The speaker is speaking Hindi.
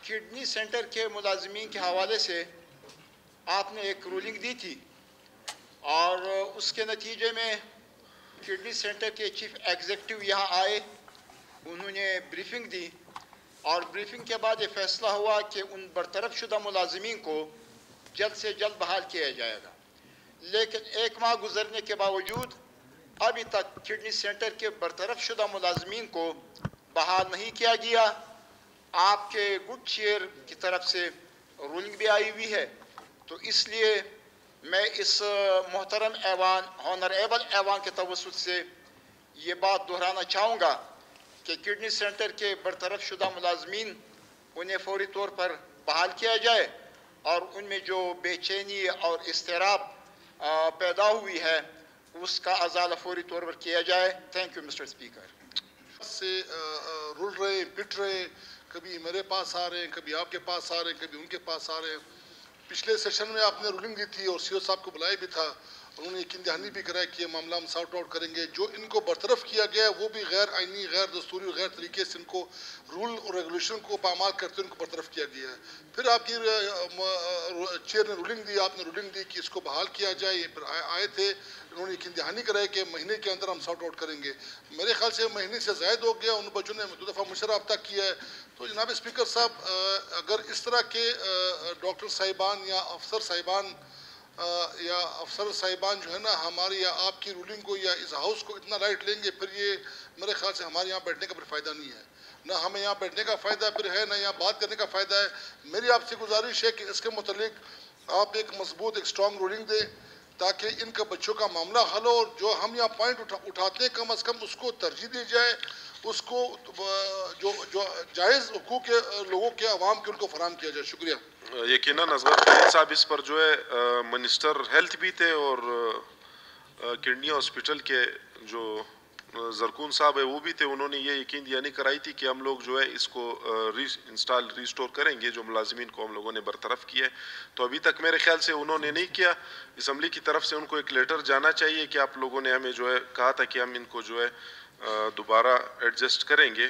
किडनी सेंटर के मुलाजमीन के हवाले से आपने एक रूलिंग दी थी और उसके नतीजे में किडनी सेंटर के चीफ एग्जीक्यूटिव यहाँ आए, उन्होंने ब्रीफिंग दी और ब्रीफिंग के बाद ये फैसला हुआ कि उन बरतरफ शुदा मुलाजमीन को जल्द से जल्द बहाल किया जाएगा। लेकिन 1 माह गुजरने के बावजूद अभी तक किडनी सेंटर के बरतरफ शुदा मुलाजमीन को बहाल नहीं किया गया। आपके गुड चेयर की तरफ से रूलिंग भी आई हुई है, तो इसलिए मैं इस मोहतरम ऐवान, ऑनरेबल ऐवान के तवस्सुत से ये बात दोहराना चाहूँगा कि किडनी सेंटर के बरतरफ शुदा मुलाजमीन उन्हें फौरी तौर पर बहाल किया जाए और उनमें जो बेचैनी और इस्तिराब पैदा हुई है उसका अजाला फौरी तौर पर किया जाए। Thank you mister speaker. से रुल रहे, पिट रहे, कभी मेरे पास आ रहे हैं, कभी आपके पास आ रहे हैं, कभी उनके पास आ रहे हैं। पिछले सेशन में आपने रूलिंग दी थी और सीओ साहब को बुलाया भी था, उन्होंने यकीन दहानी भी कराया कि ये मामला हम सॉर्ट आउट करेंगे। जो इनको बरतरफ किया गया है वो भी गैर आइनी, गैर दस्तूरी, गैर तरीके से इनको रूल और रेगुलेशन को पामाल करते उनको बरतरफ किया गया है। फिर आपकी चेयर ने रूलिंग दी, आपने रूलिंग दी कि इसको बहाल किया जाए। ये फिर आए थे, उन्होंने यकीन दहानी कराया कि महीने के अंदर हम सॉर्ट आउट करेंगे। मेरे ख्याल से महीने से ज़ायद हो गया, उन बच्चों ने 2 दफ़ा मुझसे रब्ता किया है। तो जनाब स्पीकर साहब, अगर इस तरह के डॉक्टर साहिबान या अफसर साहिबान जो है ना हमारी या आपकी रूलिंग को या इस हाउस को इतना लाइट लेंगे, फिर ये मेरे ख्याल से हमारे यहाँ बैठने का फिर फ़ायदा नहीं है। ना हमें यहाँ बैठने का फ़ायदा फिर है, ना यहाँ बात करने का फ़ायदा है। मेरी आपसे गुजारिश है कि इसके मुतालिक आप एक मजबूत, एक स्ट्रॉन्ग रूलिंग दें ताकि इनका बच्चों का मामला हल हो और जो हम यहाँ पॉइंट उठाते हैं कम अज़ कम उसको तरजीह दी जाए, उसको जो जो जायज़ हुकूक के लोगों के आवाम के उनको फराहम किया जाए। शुक्रिया। यकीनन असगर खलील साहब इस पर जो है मिनिस्टर हेल्थ भी थे और किडनी हॉस्पिटल के जो जरकून साहब है वो भी थे। उन्होंने ये यकीन दहानी कराई थी कि हम लोग जो है इसको रिस्टोर करेंगे, जो मुलाजिमीन को हम लोगों ने बरतरफ किया है। तो अभी तक मेरे ख्याल से उन्होंने नहीं किया। असम्बली की तरफ से उनको एक लेटर जाना चाहिए कि आप लोगों ने हमें जो है कहा था कि हम इनको जो है दोबारा एडजस्ट करेंगे।